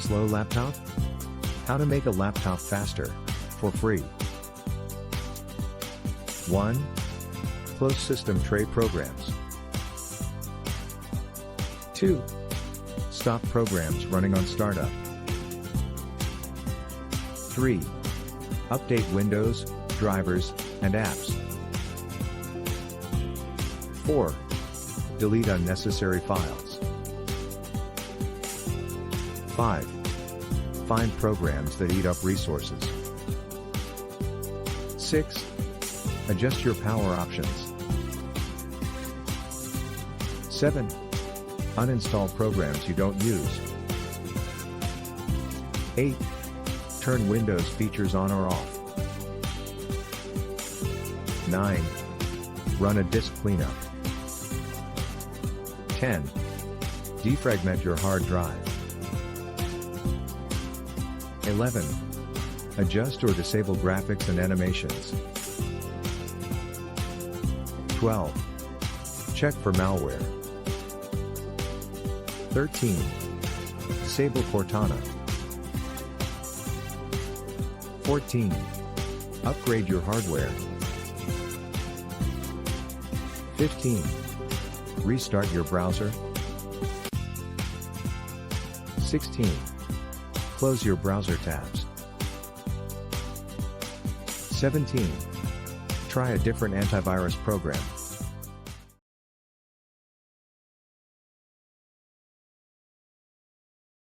slow laptop? How to make a laptop faster, for free. 1. Close system tray programs. 2. Stop programs running on startup. 3. Update Windows, drivers, and apps. 4. Delete unnecessary files. 5. Find programs that eat up resources. 6. Adjust your power options. 7. Uninstall programs you don't use. 8. Turn Windows features on or off. 9. Run a disk cleanup. 10. Defragment your hard drive. 11. Adjust or disable graphics and animations. 12. Check for malware. 13. Disable Cortana. 14. Upgrade your hardware. 15. Restart your browser. 16. Close your browser tabs. 17. Try a different antivirus program.